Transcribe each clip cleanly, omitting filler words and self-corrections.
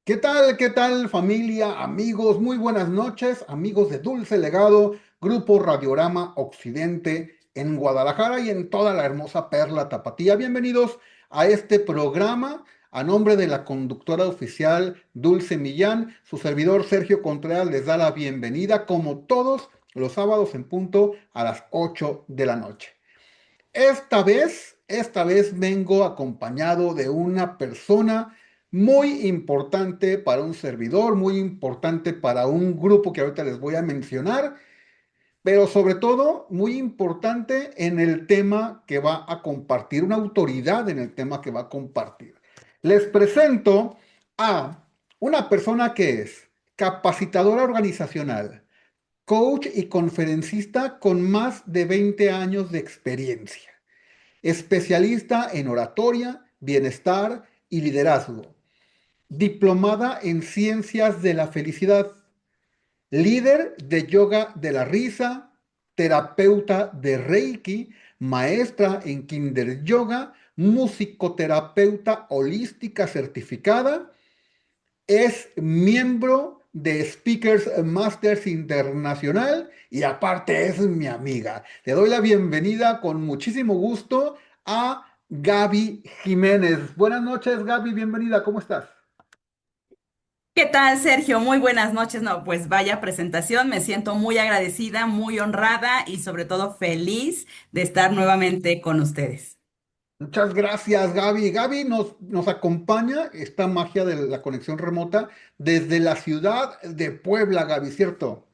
Qué tal familia, amigos? Muy buenas noches, amigos de Dulce Legado, Grupo Radiorama Occidente en Guadalajara y en toda la hermosa Perla Tapatía. Bienvenidos a este programa. A nombre de la conductora oficial Dulce Millán, su servidor Sergio Contreras les da la bienvenida como todos los sábados en punto a las 8 de la noche. Esta vez vengo acompañado de una persona muy importante para un servidor, muy importante para un grupo que ahorita les voy a mencionar, pero sobre todo muy importante en el tema que va a compartir, una autoridad en el tema que va a compartir. Les presento a una persona que es capacitadora organizacional, coach y conferencista con más de 20 años de experiencia, especialista en oratoria, bienestar y liderazgo, diplomada en ciencias de la felicidad, líder de yoga de la risa, terapeuta de Reiki, maestra en Kinder Yoga, musicoterapeuta holística certificada, es miembro de Speakers Masters Internacional y aparte es mi amiga. Le doy la bienvenida con muchísimo gusto a Gaby Jiménez. Buenas noches, Gaby, bienvenida, ¿cómo estás? ¿Qué tal, Sergio? Muy buenas noches. No, pues vaya presentación. Me siento muy agradecida, muy honrada y sobre todo feliz de estar nuevamente con ustedes. Muchas gracias, Gaby. Gaby nos acompaña esta magia de la conexión remota desde la ciudad de Puebla, Gaby, ¿cierto?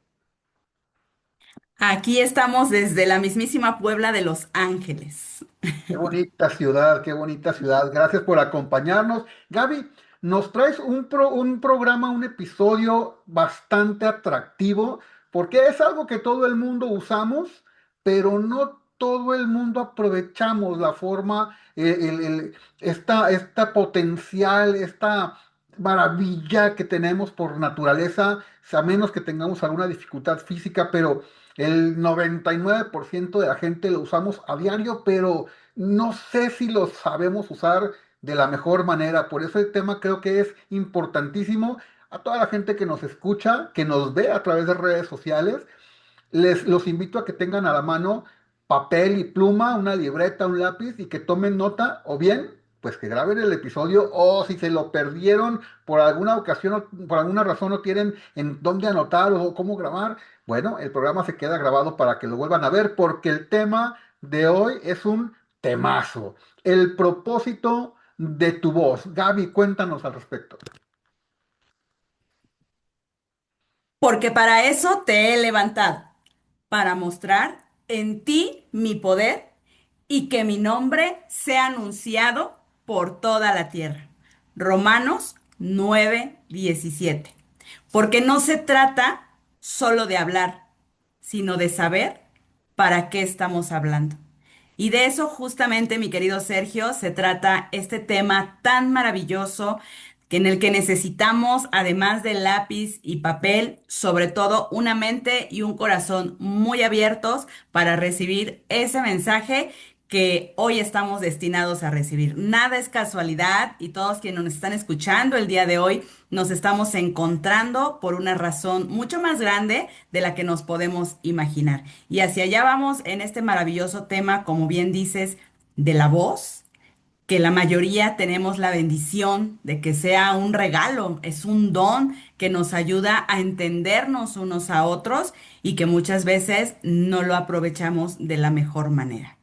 Aquí estamos desde la mismísima Puebla de Los Ángeles. Qué bonita ciudad, qué bonita ciudad. Gracias por acompañarnos. Gaby, nos traes un programa, un episodio bastante atractivo, porque es algo que todo el mundo usamos, pero no todo el mundo aprovechamos la forma, esta potencial, esta maravilla que tenemos por naturaleza, a menos que tengamos alguna dificultad física, pero el 99% de la gente lo usamos a diario, pero no sé si lo sabemos usar de la mejor manera. Por eso el tema creo que es importantísimo. A toda la gente que nos escucha, que nos ve a través de redes sociales, los invito a que tengan a la mano papel y pluma, una libreta, un lápiz y que tomen nota, o bien, pues que graben el episodio, o si se lo perdieron por alguna ocasión o por alguna razón no tienen en dónde anotar o cómo grabar, bueno, el programa se queda grabado para que lo vuelvan a ver, porque el tema de hoy es un temazo. El propósito de tu voz. Gaby, cuéntanos al respecto. Porque para eso te he levantado, para mostrar en ti mi poder y que mi nombre sea anunciado por toda la tierra. Romanos 9:17. Porque no se trata solo de hablar, sino de saber para qué estamos hablando. Y de eso justamente, mi querido Sergio, se trata este tema tan maravilloso que en el que necesitamos, además de lápiz y papel, sobre todo una mente y un corazón muy abiertos para recibir ese mensaje que hoy estamos destinados a recibir. Nada es casualidad y todos quienes nos están escuchando el día de hoy nos estamos encontrando por una razón mucho más grande de la que nos podemos imaginar. Y hacia allá vamos en este maravilloso tema, como bien dices, de la voz, que la mayoría tenemos la bendición de que sea un regalo, es un don que nos ayuda a entendernos unos a otros y que muchas veces no lo aprovechamos de la mejor manera.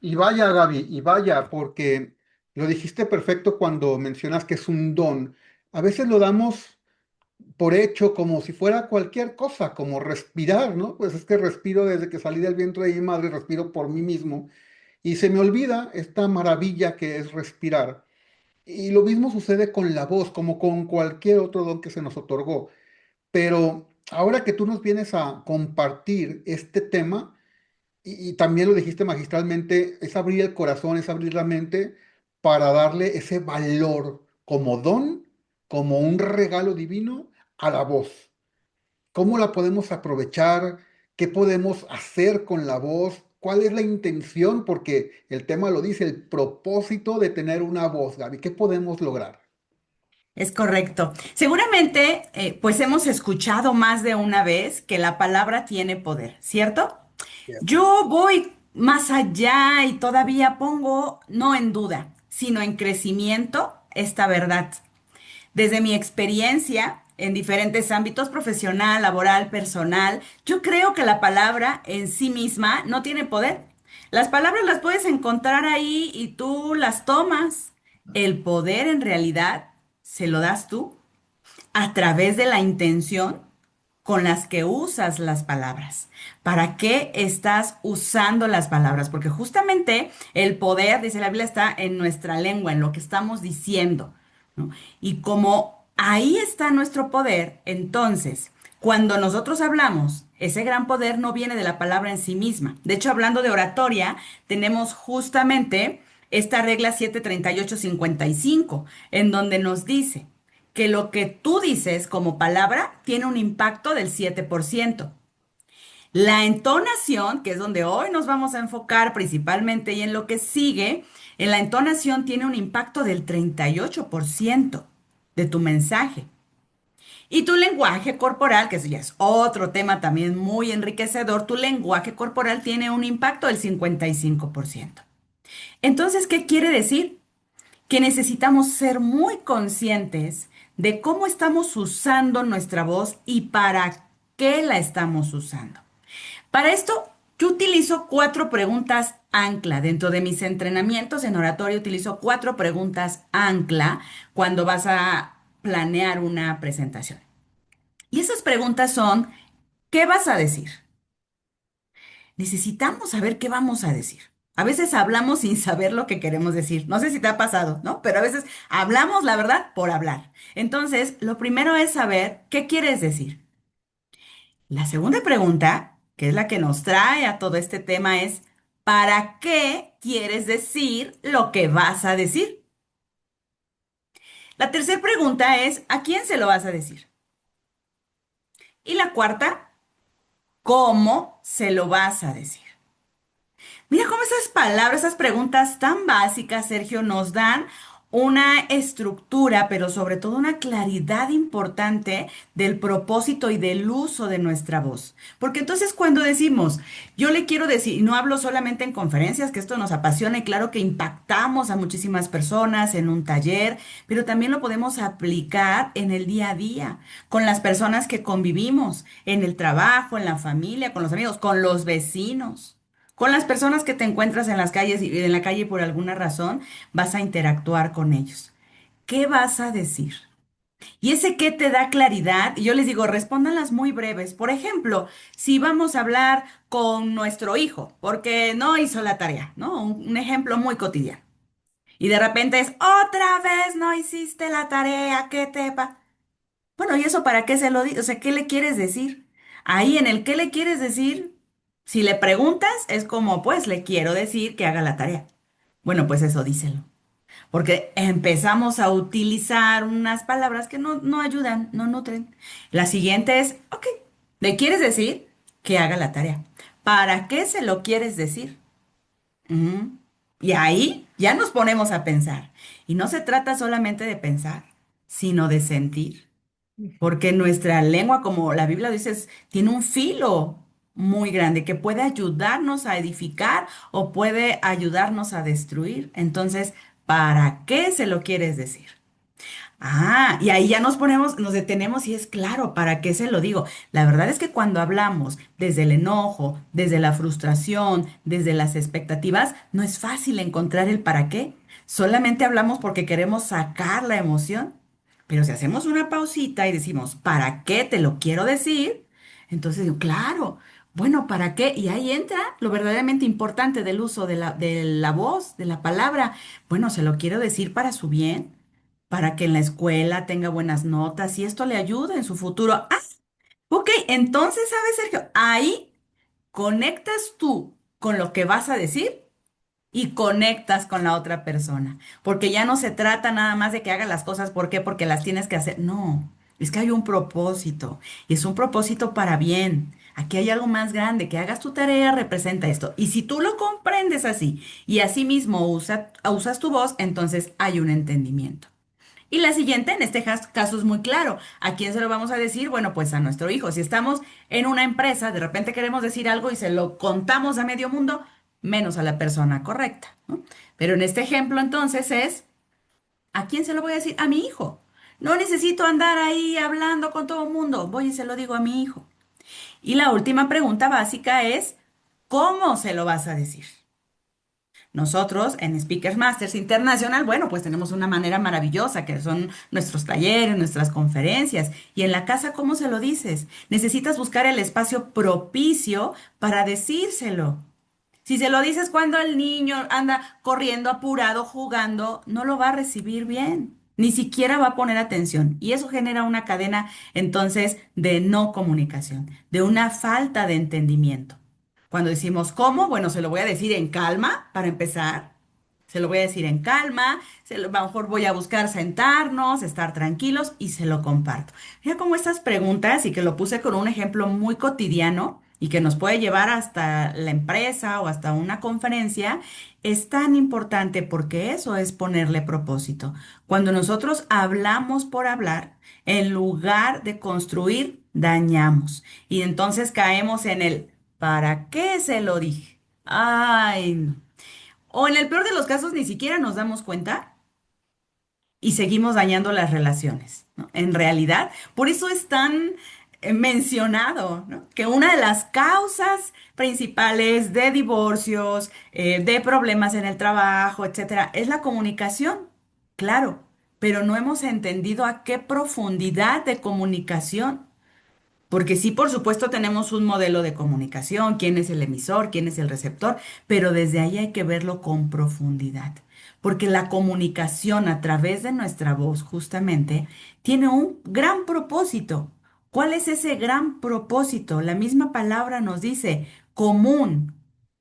Y vaya, Gaby, y vaya, porque lo dijiste perfecto cuando mencionas que es un don. A veces lo damos por hecho como si fuera cualquier cosa, como respirar, ¿no? Pues es que respiro desde que salí del vientre de mi madre, respiro por mí mismo. Y se me olvida esta maravilla que es respirar. Y lo mismo sucede con la voz, como con cualquier otro don que se nos otorgó. Pero ahora que tú nos vienes a compartir este tema, y también lo dijiste magistralmente, es abrir el corazón, es abrir la mente para darle ese valor como don, como un regalo divino a la voz. ¿Cómo la podemos aprovechar? ¿Qué podemos hacer con la voz? ¿Cuál es la intención? Porque el tema lo dice, el propósito de tener una voz, Gaby. ¿Qué podemos lograr? Es correcto. Seguramente, pues hemos escuchado más de una vez que la palabra tiene poder, ¿cierto? Cierto. Yo voy más allá y todavía pongo, no en duda, sino en crecimiento, esta verdad. Desde mi experiencia en diferentes ámbitos profesional, laboral, personal, yo creo que la palabra en sí misma no tiene poder. Las palabras las puedes encontrar ahí y tú las tomas. El poder en realidad se lo das tú a través de la intención con las que usas las palabras. ¿Para qué estás usando las palabras? Porque justamente el poder, dice la Biblia, está en nuestra lengua, en lo que estamos diciendo, ¿no? Y como ahí está nuestro poder, entonces, cuando nosotros hablamos, ese gran poder no viene de la palabra en sí misma. De hecho, hablando de oratoria, tenemos justamente esta regla 738-55, en donde nos dice que lo que tú dices como palabra tiene un impacto del 7%. La entonación, que es donde hoy nos vamos a enfocar principalmente y en lo que sigue, en la entonación tiene un impacto del 38% de tu mensaje. Y tu lenguaje corporal, que eso ya es otro tema también muy enriquecedor, tu lenguaje corporal tiene un impacto del 55%. Entonces, ¿qué quiere decir? Que necesitamos ser muy conscientes de cómo estamos usando nuestra voz y para qué la estamos usando. Para esto, yo utilizo cuatro preguntas ancla. Dentro de mis entrenamientos en oratoria utilizo cuatro preguntas ancla cuando vas a planear una presentación. Y esas preguntas son, ¿qué vas a decir? Necesitamos saber qué vamos a decir. A veces hablamos sin saber lo que queremos decir. No sé si te ha pasado, ¿no? Pero a veces hablamos la verdad por hablar. Entonces, lo primero es saber qué quieres decir. La segunda pregunta, que es la que nos trae a todo este tema, es ¿para qué quieres decir lo que vas a decir? La tercera pregunta es ¿a quién se lo vas a decir? Y la cuarta, ¿cómo se lo vas a decir? Mira cómo esas palabras, esas preguntas tan básicas, Sergio, nos dan una estructura, pero sobre todo una claridad importante del propósito y del uso de nuestra voz. Porque entonces cuando decimos, yo le quiero decir, y no hablo solamente en conferencias, que esto nos apasiona y claro que impactamos a muchísimas personas en un taller, pero también lo podemos aplicar en el día a día, con las personas que convivimos, en el trabajo, en la familia, con los amigos, con los vecinos. Con las personas que te encuentras en las calles y en la calle por alguna razón, vas a interactuar con ellos. ¿Qué vas a decir? Y ese qué te da claridad, y yo les digo, respóndanlas muy breves. Por ejemplo, si vamos a hablar con nuestro hijo, porque no hizo la tarea, ¿no? Un ejemplo muy cotidiano. Y de repente es, otra vez no hiciste la tarea, ¿qué te pasa? Bueno, ¿y eso para qué se lo dices? O sea, ¿qué le quieres decir? Ahí en el qué le quieres decir, si le preguntas, es como, pues le quiero decir que haga la tarea. Bueno, pues eso díselo. Porque empezamos a utilizar unas palabras que no ayudan, no nutren. La siguiente es, ok, le quieres decir que haga la tarea. ¿Para qué se lo quieres decir? Ujú. Y ahí ya nos ponemos a pensar. Y no se trata solamente de pensar, sino de sentir. Porque nuestra lengua, como la Biblia dice, tiene un filo muy grande que puede ayudarnos a edificar o puede ayudarnos a destruir. Entonces, ¿para qué se lo quieres decir? Ah, y ahí ya nos ponemos, nos detenemos y es claro, ¿para qué se lo digo? La verdad es que cuando hablamos desde el enojo, desde la frustración, desde las expectativas, no es fácil encontrar el para qué. Solamente hablamos porque queremos sacar la emoción. Pero si hacemos una pausita y decimos, ¿para qué te lo quiero decir? Entonces digo, claro, bueno, ¿para qué? Y ahí entra lo verdaderamente importante del uso de la voz, de la palabra. Bueno, se lo quiero decir para su bien, para que en la escuela tenga buenas notas y esto le ayude en su futuro. Ah, ok, entonces, ¿sabes, Sergio? Ahí conectas tú con lo que vas a decir y conectas con la otra persona, porque ya no se trata nada más de que haga las cosas, ¿por qué? Porque las tienes que hacer. No, es que hay un propósito y es un propósito para bien. Aquí hay algo más grande, que hagas tu tarea representa esto. Y si tú lo comprendes así y así mismo usas tu voz, entonces hay un entendimiento. Y la siguiente, en este caso es muy claro. ¿A quién se lo vamos a decir? Bueno, pues a nuestro hijo. Si estamos en una empresa, de repente queremos decir algo y se lo contamos a medio mundo, menos a la persona correcta, ¿no? Pero en este ejemplo entonces es, ¿a quién se lo voy a decir? A mi hijo. No necesito andar ahí hablando con todo el mundo. Voy y se lo digo a mi hijo. Y la última pregunta básica es, ¿cómo se lo vas a decir? Nosotros en Speakers Masters International, bueno, pues tenemos una manera maravillosa que son nuestros talleres, nuestras conferencias. Y en la casa, ¿cómo se lo dices? Necesitas buscar el espacio propicio para decírselo. Si se lo dices cuando el niño anda corriendo, apurado, jugando, no lo va a recibir bien. Ni siquiera va a poner atención. Y eso genera una cadena entonces de no comunicación, de una falta de entendimiento. Cuando decimos cómo, bueno, se lo voy a decir en calma para empezar. Se lo voy a decir en calma, a lo mejor voy a buscar sentarnos, estar tranquilos y se lo comparto. Mira cómo estas preguntas, y que lo puse con un ejemplo muy cotidiano y que nos puede llevar hasta la empresa o hasta una conferencia, es tan importante porque eso es ponerle propósito. Cuando nosotros hablamos por hablar, en lugar de construir, dañamos. Y entonces caemos en el ¿para qué se lo dije? Ay, no. O en el peor de los casos ni siquiera nos damos cuenta y seguimos dañando las relaciones, ¿no? En realidad, por eso es tan mencionado, ¿no? Que una de las causas principales de divorcios, de problemas en el trabajo, etcétera, es la comunicación. Claro, pero no hemos entendido a qué profundidad de comunicación. Porque sí, por supuesto, tenemos un modelo de comunicación, quién es el emisor, quién es el receptor, pero desde ahí hay que verlo con profundidad. Porque la comunicación a través de nuestra voz, justamente, tiene un gran propósito. ¿Cuál es ese gran propósito? La misma palabra nos dice común,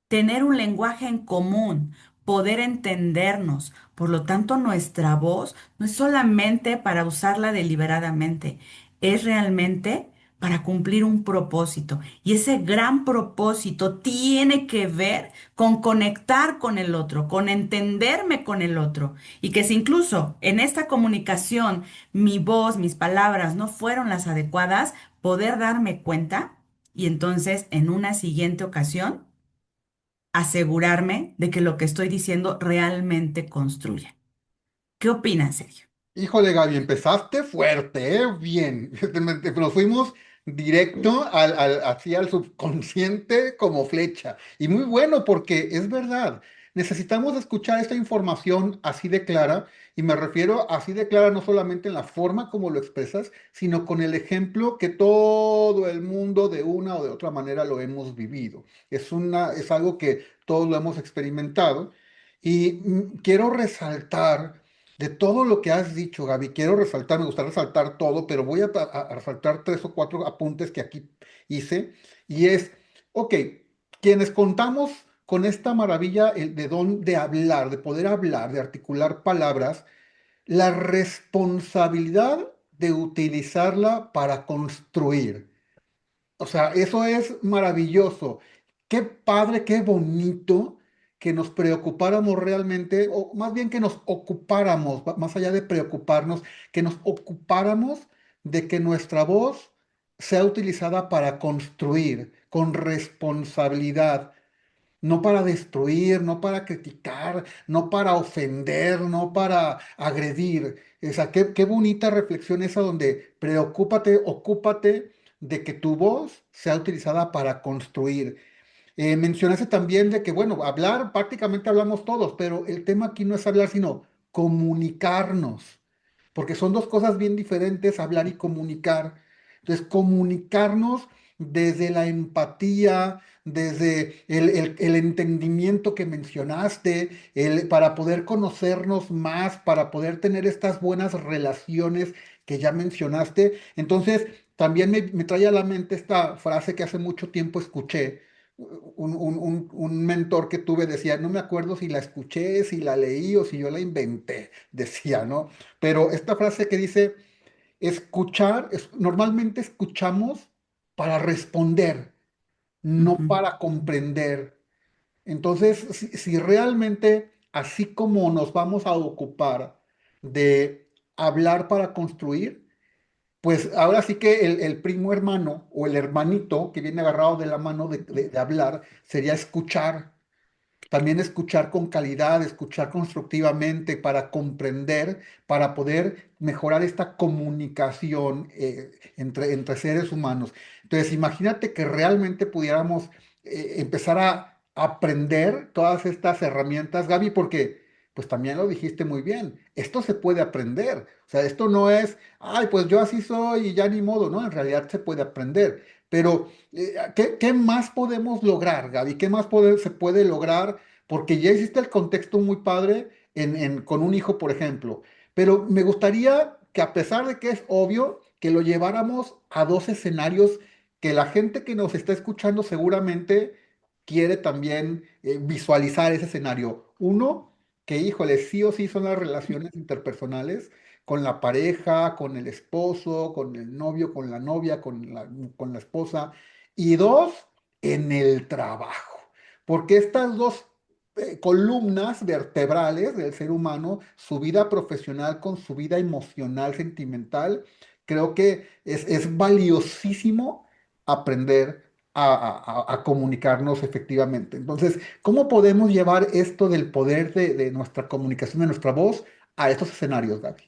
tener un lenguaje en común, poder entendernos. Por lo tanto, nuestra voz no es solamente para usarla deliberadamente, es realmente para cumplir un propósito. Y ese gran propósito tiene que ver con conectar con el otro, con entenderme con el otro. Y que si incluso en esta comunicación mi voz, mis palabras no fueron las adecuadas, poder darme cuenta y entonces en una siguiente ocasión asegurarme de que lo que estoy diciendo realmente construye. ¿Qué opinas, Sergio? Híjole, Gaby, empezaste fuerte, ¿eh? Bien. Nos fuimos directo así al subconsciente como flecha. Y muy bueno, porque es verdad. Necesitamos escuchar esta información así de clara, y me refiero así de clara no solamente en la forma como lo expresas, sino con el ejemplo que todo el mundo de una o de otra manera lo hemos vivido. Es algo que todos lo hemos experimentado. Y quiero resaltar de todo lo que has dicho, Gaby. Quiero resaltar, me gustaría resaltar todo, pero voy a resaltar tres o cuatro apuntes que aquí hice. Y es, ok, quienes contamos con esta maravilla de don de hablar, de poder hablar, de articular palabras, la responsabilidad de utilizarla para construir. O sea, eso es maravilloso. Qué padre, qué bonito que nos preocupáramos realmente, o más bien que nos ocupáramos, más allá de preocuparnos, que nos ocupáramos de que nuestra voz sea utilizada para construir con responsabilidad, no para destruir, no para criticar, no para ofender, no para agredir. O sea, qué bonita reflexión esa donde preocúpate, ocúpate de que tu voz sea utilizada para construir. Mencionaste también de que, bueno, hablar, prácticamente hablamos todos, pero el tema aquí no es hablar, sino comunicarnos, porque son dos cosas bien diferentes, hablar y comunicar. Entonces, comunicarnos desde la empatía, desde el entendimiento que mencionaste, para poder conocernos más, para poder tener estas buenas relaciones que ya mencionaste. Entonces, también me trae a la mente esta frase que hace mucho tiempo escuché. Un mentor que tuve decía, no me acuerdo si la escuché, si la leí o si yo la inventé, decía, ¿no? Pero esta frase que dice, escuchar, normalmente escuchamos para responder, no Ujú. para comprender. Entonces, si realmente, así como nos vamos a ocupar de hablar para construir, pues ahora sí que el primo hermano o el hermanito que viene agarrado de la mano de hablar sería escuchar. También escuchar con calidad, escuchar constructivamente para comprender, para poder mejorar esta comunicación entre seres humanos. Entonces, imagínate que realmente pudiéramos empezar a aprender todas estas herramientas, Gaby, porque pues también lo dijiste muy bien, esto se puede aprender. O sea, esto no es, ay, pues yo así soy y ya ni modo, ¿no? En realidad se puede aprender. Pero, ¿qué más podemos lograr, Gaby? ¿Qué más se puede lograr? Porque ya existe el contexto muy padre con un hijo, por ejemplo. Pero me gustaría que a pesar de que es obvio, que lo lleváramos a dos escenarios que la gente que nos está escuchando seguramente quiere también visualizar ese escenario. Uno, que híjole, sí o sí son las relaciones interpersonales con la pareja, con el esposo, con el novio, con la novia, con la esposa. Y dos, en el trabajo. Porque estas dos columnas vertebrales del ser humano, su vida profesional con su vida emocional, sentimental, creo que es valiosísimo aprender a comunicarnos efectivamente. Entonces, ¿cómo podemos llevar esto del poder de nuestra comunicación, de nuestra voz, a estos escenarios, Gaby?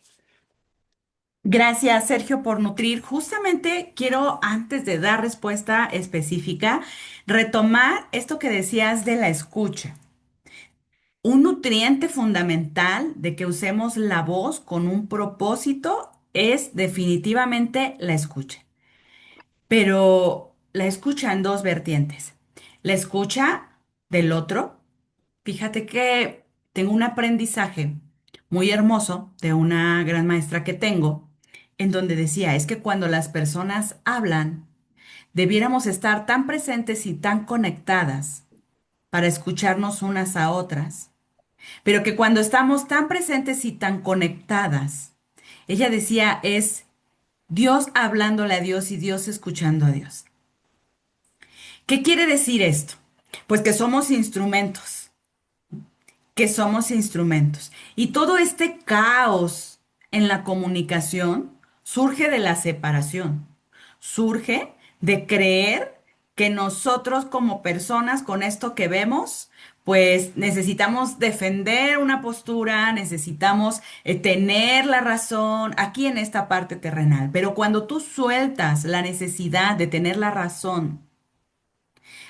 Gracias, Sergio, por nutrir. Justamente quiero, antes de dar respuesta específica, retomar esto que decías de la escucha. Un nutriente fundamental de que usemos la voz con un propósito es definitivamente la escucha. Pero la escucha en dos vertientes. La escucha del otro. Fíjate que tengo un aprendizaje muy hermoso de una gran maestra que tengo, en donde decía, es que cuando las personas hablan, debiéramos estar tan presentes y tan conectadas para escucharnos unas a otras, pero que cuando estamos tan presentes y tan conectadas, ella decía, es Dios hablándole a Dios y Dios escuchando a Dios. ¿Qué quiere decir esto? Pues que somos instrumentos. Y todo este caos en la comunicación surge de la separación, surge de creer que nosotros como personas con esto que vemos, pues necesitamos defender una postura, necesitamos tener la razón aquí en esta parte terrenal. Pero cuando tú sueltas la necesidad de tener la razón,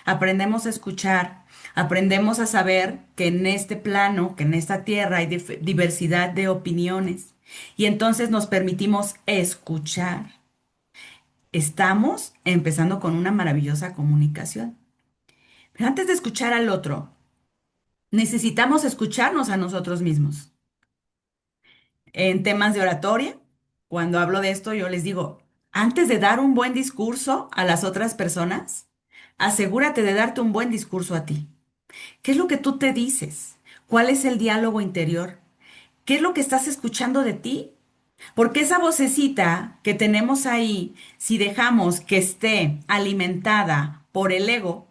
aprendemos a escuchar, aprendemos a saber que en este plano, que en esta tierra hay diversidad de opiniones y entonces nos permitimos escuchar. Estamos empezando con una maravillosa comunicación. Pero antes de escuchar al otro, necesitamos escucharnos a nosotros mismos. En temas de oratoria, cuando hablo de esto, yo les digo, antes de dar un buen discurso a las otras personas, asegúrate de darte un buen discurso a ti. ¿Qué es lo que tú te dices? ¿Cuál es el diálogo interior? ¿Qué es lo que estás escuchando de ti? Porque esa vocecita que tenemos ahí, si dejamos que esté alimentada por el ego,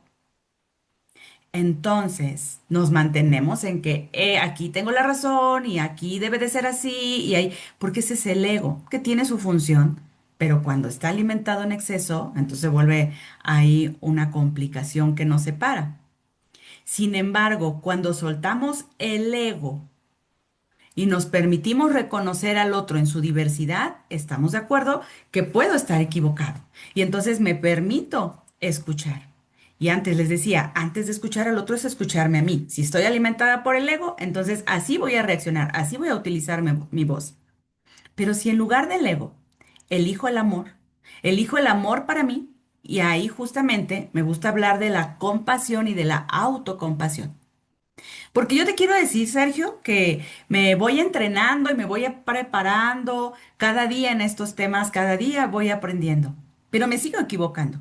entonces nos mantenemos en que aquí tengo la razón y aquí debe de ser así y ahí, porque ese es el ego que tiene su función, pero cuando está alimentado en exceso, entonces vuelve ahí una complicación que nos separa. Sin embargo, cuando soltamos el ego y nos permitimos reconocer al otro en su diversidad, estamos de acuerdo que puedo estar equivocado. Y entonces me permito escuchar. Y antes les decía, antes de escuchar al otro es escucharme a mí. Si estoy alimentada por el ego, entonces así voy a reaccionar, así voy a utilizar mi voz. Pero si en lugar del ego elijo el amor para mí, y ahí justamente me gusta hablar de la compasión y de la autocompasión. Porque yo te quiero decir, Sergio, que me voy entrenando y me voy preparando cada día en estos temas, cada día voy aprendiendo, pero me sigo equivocando.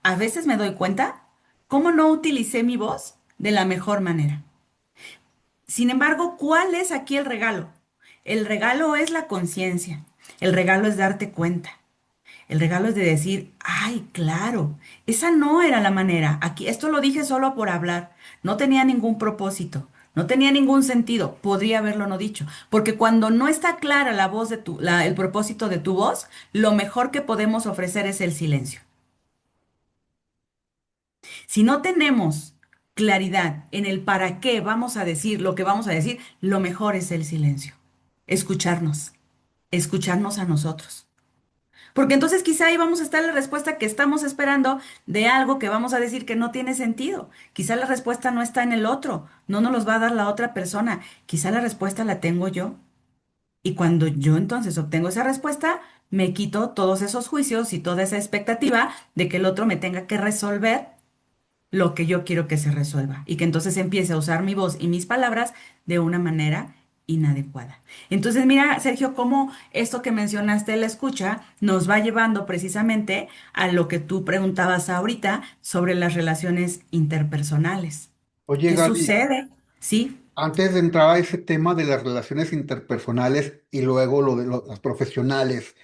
A veces me doy cuenta cómo no utilicé mi voz de la mejor manera. Sin embargo, ¿cuál es aquí el regalo? El regalo es la conciencia. El regalo es darte cuenta. El regalo es de decir, ay, claro, esa no era la manera. Aquí, esto lo dije solo por hablar. No tenía ningún propósito. No tenía ningún sentido, podría haberlo no dicho, porque cuando no está clara la voz de el propósito de tu voz, lo mejor que podemos ofrecer es el silencio. Si no tenemos claridad en el para qué vamos a decir lo que vamos a decir, lo mejor es el silencio. Escucharnos, escucharnos a nosotros. Porque entonces quizá ahí vamos a estar la respuesta que estamos esperando de algo que vamos a decir que no tiene sentido. Quizá la respuesta no está en el otro, no nos los va a dar la otra persona. Quizá la respuesta la tengo yo. Y cuando yo entonces obtengo esa respuesta, me quito todos esos juicios y toda esa expectativa de que el otro me tenga que resolver lo que yo quiero que se resuelva y que entonces empiece a usar mi voz y mis palabras de una manera inadecuada. Entonces, mira, Sergio, cómo esto que mencionaste, la escucha, nos va llevando precisamente a lo que tú preguntabas ahorita sobre las relaciones interpersonales. Oye, ¿Qué Gaby, sucede? Sí. antes de entrar a ese tema de las relaciones interpersonales y luego lo de las profesionales,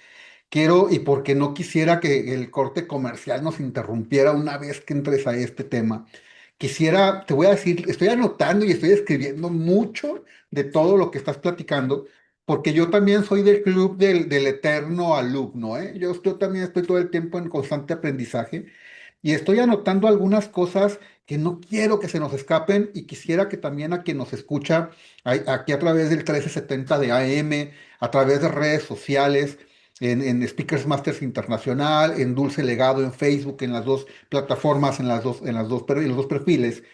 quiero, y porque no quisiera que el corte comercial nos interrumpiera una vez que entres a este tema, quisiera, te voy a decir, estoy anotando y estoy escribiendo mucho de todo lo que estás platicando, porque yo también soy del club del eterno alumno, ¿eh? Yo también estoy todo el tiempo en constante aprendizaje y estoy anotando algunas cosas que no quiero que se nos escapen y quisiera que también a quien nos escucha aquí a través del 1370 de AM, a través de redes sociales, en Speakers Masters Internacional, en Dulce Legado, en Facebook, en las dos plataformas, en los dos perfiles.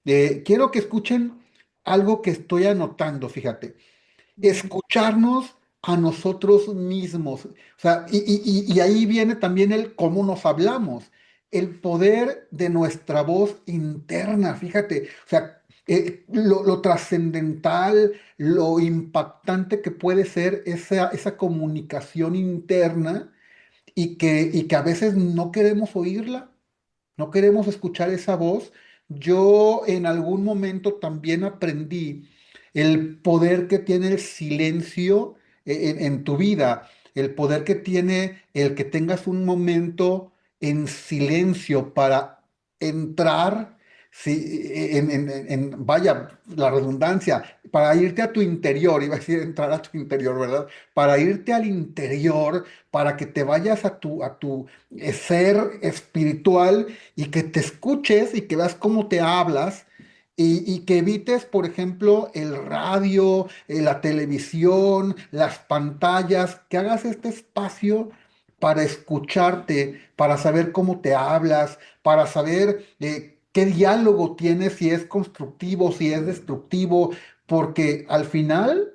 Quiero que escuchen algo que estoy anotando, fíjate, escucharnos a nosotros mismos. O sea, y ahí viene también el cómo nos hablamos, el poder de nuestra voz interna, fíjate. O sea, lo trascendental, lo impactante que puede ser esa comunicación interna y que a veces no queremos oírla. No queremos escuchar esa voz. Yo en algún momento también aprendí el poder que tiene el silencio en tu vida, el poder que tiene el que tengas un momento en silencio para entrar, sí, vaya, la redundancia, para irte a tu interior, iba a decir entrar a tu interior, ¿verdad? Para irte al interior, para que te vayas a tu ser espiritual y que te escuches y que veas cómo te hablas y que evites, por ejemplo, el radio, la televisión, las pantallas, que hagas este espacio para escucharte, para saber cómo te hablas, para saber qué diálogo tienes, si es constructivo, si es destructivo, porque al final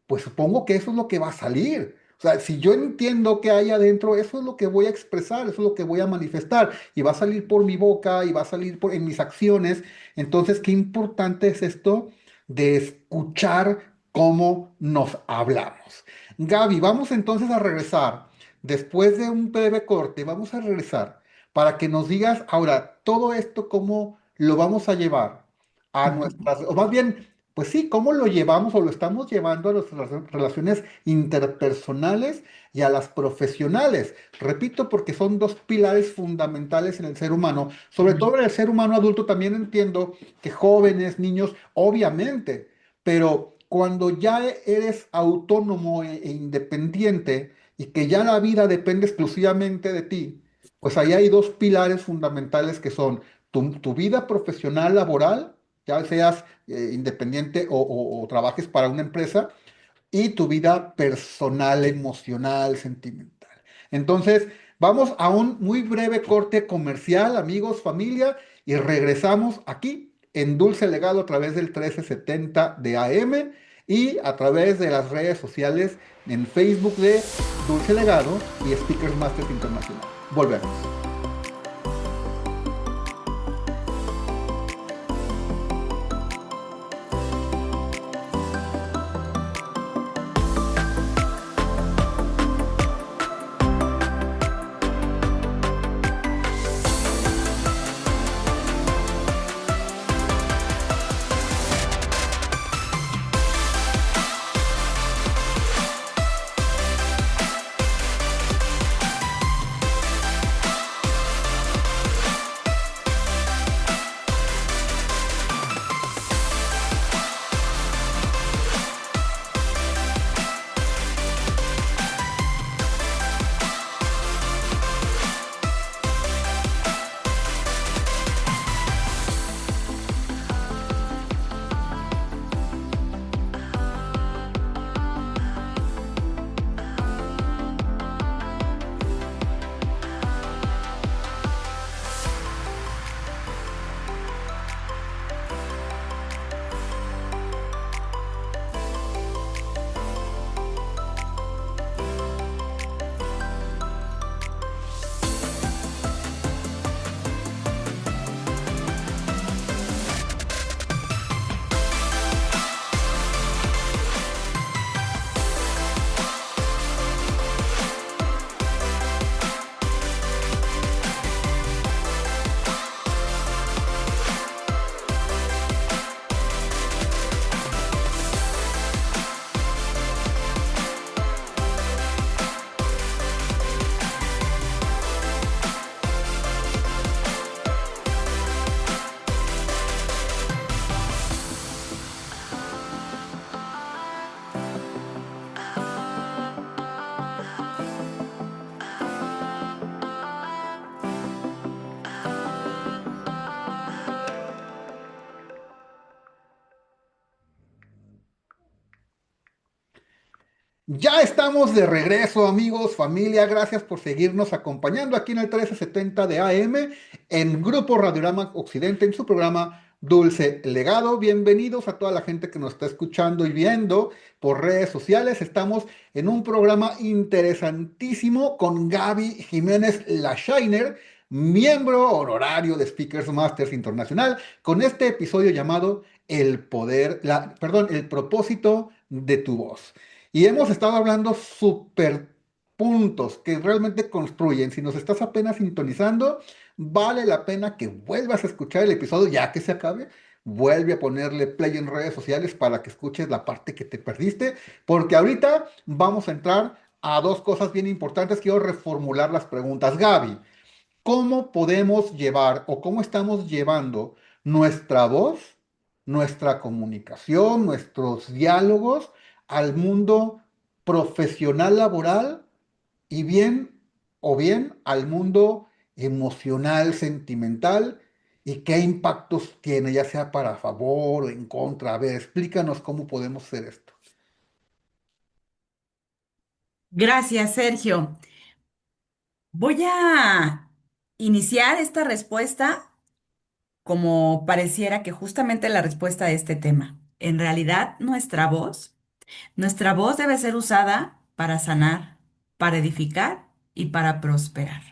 pues supongo que eso es lo que va a salir. O sea, si yo entiendo que hay adentro, eso es lo que voy a expresar, eso es lo que voy a manifestar y va a salir por mi boca y va a salir en mis acciones. Entonces, qué importante es esto de escuchar cómo nos hablamos. Gaby, vamos entonces a regresar. Después de un breve corte, vamos a regresar para que nos digas ahora todo esto, cómo lo vamos a llevar a Ujú. nuestras, o más bien, pues sí, cómo lo llevamos o lo estamos llevando a nuestras relaciones interpersonales y a las profesionales. Repito, porque son dos pilares fundamentales en el ser humano, sobre todo en el ser humano adulto. También entiendo que jóvenes, niños, obviamente, pero cuando ya eres autónomo e independiente y que ya la vida depende exclusivamente de ti, pues ahí hay dos pilares fundamentales que son tu vida profesional laboral, ya seas independiente o trabajes para una empresa, y tu vida personal, emocional, sentimental. Entonces, vamos a un muy breve corte comercial, amigos, familia, y regresamos aquí en Dulce Legado a través del 1370 de AM y a través de las redes sociales en Facebook de Dulce Legado y Speakers Masters Internacional. Volvemos. Ya estamos de regreso, amigos, familia. Gracias por seguirnos acompañando aquí en el 1370 de AM en Grupo Radiorama Occidente en su programa Dulce Legado. Bienvenidos a toda la gente que nos está escuchando y viendo por redes sociales. Estamos en un programa interesantísimo con Gaby Jiménez La Shiner, miembro honorario de Speakers Masters Internacional, con este episodio llamado El propósito de tu voz. Y hemos estado hablando super puntos que realmente construyen. Si nos estás apenas sintonizando, vale la pena que vuelvas a escuchar el episodio ya que se acabe. Vuelve a ponerle play en redes sociales para que escuches la parte que te perdiste, porque ahorita vamos a entrar a dos cosas bien importantes. Quiero reformular las preguntas. Gaby, ¿cómo podemos llevar o cómo estamos llevando nuestra voz, nuestra comunicación, nuestros diálogos al mundo profesional laboral y bien o bien al mundo emocional, sentimental? ¿Y qué impactos tiene, ya sea para favor o en contra? A ver, explícanos cómo podemos hacer esto. Gracias, Sergio. Voy a iniciar esta respuesta como pareciera que justamente la respuesta a este tema. En realidad, nuestra voz debe ser usada para sanar, para edificar y para prosperar.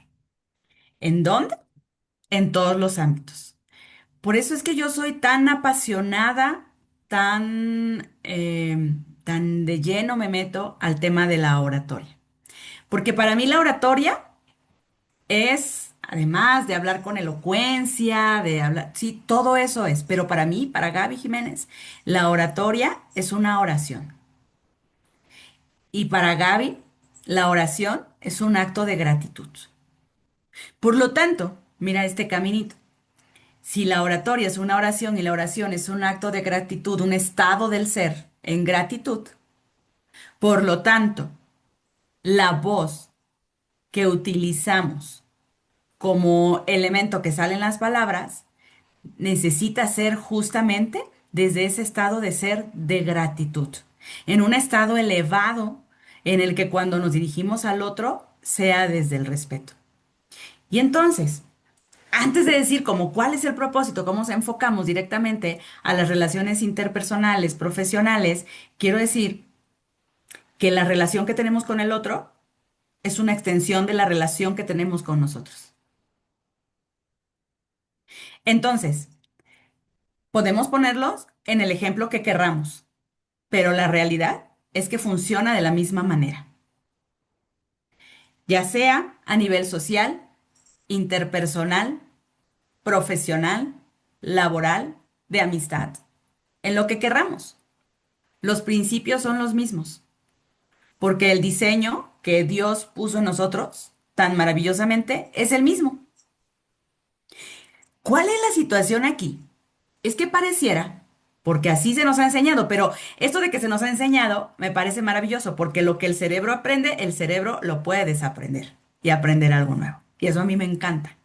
¿En dónde? En todos los ámbitos. Por eso es que yo soy tan apasionada, tan de lleno me meto al tema de la oratoria. Porque para mí la oratoria es, además de hablar con elocuencia, de hablar, sí, todo eso es, pero para mí, para Gaby Jiménez, la oratoria es una oración. Y para Gaby, la oración es un acto de gratitud. Por lo tanto, mira este caminito. Si la oratoria es una oración y la oración es un acto de gratitud, un estado del ser en gratitud, por lo tanto, la voz que utilizamos como elemento que sale en las palabras necesita ser justamente desde ese estado de ser de gratitud, en un estado elevado en el que cuando nos dirigimos al otro sea desde el respeto. Y entonces, antes de decir como cuál es el propósito, cómo se enfocamos directamente a las relaciones interpersonales, profesionales, quiero decir que la relación que tenemos con el otro es una extensión de la relación que tenemos con nosotros. Entonces, podemos ponerlos en el ejemplo que querramos, pero la realidad es que funciona de la misma manera, ya sea a nivel social, interpersonal, profesional, laboral, de amistad, en lo que querramos. Los principios son los mismos, porque el diseño que Dios puso en nosotros tan maravillosamente es el mismo. ¿Cuál es la situación aquí? Es que pareciera, porque así se nos ha enseñado, pero esto de que se nos ha enseñado me parece maravilloso, porque lo que el cerebro aprende, el cerebro lo puede desaprender y aprender algo nuevo. Y eso a mí me encanta.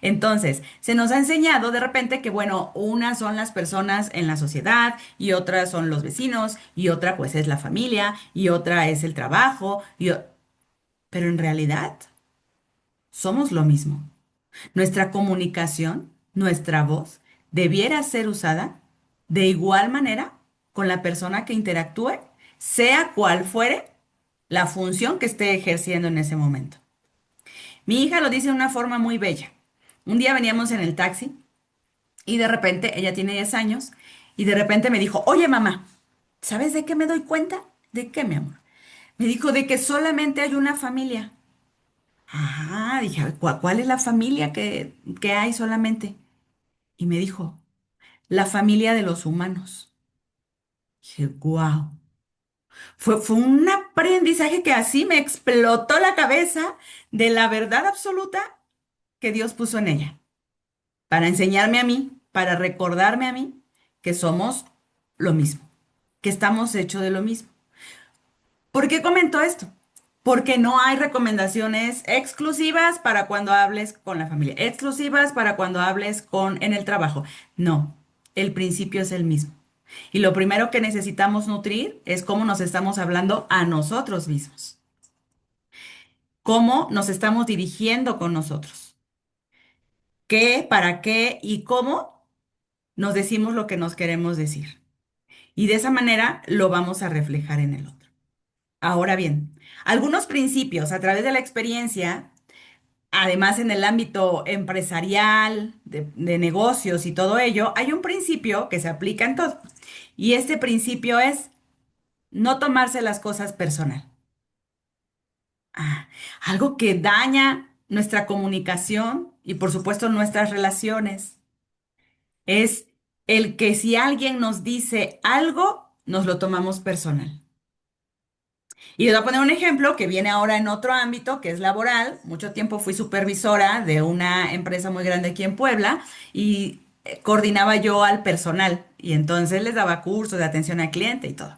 Entonces, se nos ha enseñado de repente que, bueno, unas son las personas en la sociedad y otras son los vecinos y otra pues es la familia y otra es el trabajo, pero en realidad somos lo mismo. Nuestra comunicación, nuestra voz, debiera ser usada de igual manera con la persona que interactúe, sea cual fuere la función que esté ejerciendo en ese momento. Mi hija lo dice de una forma muy bella. Un día veníamos en el taxi y de repente, ella tiene 10 años, y de repente me dijo, oye mamá, ¿sabes de qué me doy cuenta? ¿De qué, mi amor? Me dijo de que solamente hay una familia. Ajá, dije, ¿cuál es la familia que hay solamente? Y me dijo, la familia de los humanos. Dije, wow. Fue un aprendizaje que así me explotó la cabeza de la verdad absoluta que Dios puso en ella, para enseñarme a mí, para recordarme a mí que somos lo mismo, que estamos hechos de lo mismo. ¿Por qué comento esto? Porque no hay recomendaciones exclusivas para cuando hables con la familia, exclusivas para cuando hables con en el trabajo. No, el principio es el mismo. Y lo primero que necesitamos nutrir es cómo nos estamos hablando a nosotros mismos, cómo nos estamos dirigiendo con nosotros, qué, para qué y cómo nos decimos lo que nos queremos decir. Y de esa manera lo vamos a reflejar en el otro. Ahora bien, algunos principios a través de la experiencia, además en el ámbito empresarial, de negocios y todo ello, hay un principio que se aplica en todo. Y este principio es no tomarse las cosas personal. Ah, algo que daña nuestra comunicación y por supuesto nuestras relaciones es el que si alguien nos dice algo, nos lo tomamos personal. Y les voy a poner un ejemplo que viene ahora en otro ámbito, que es laboral. Mucho tiempo fui supervisora de una empresa muy grande aquí en Puebla y coordinaba yo al personal y entonces les daba cursos de atención al cliente y todo.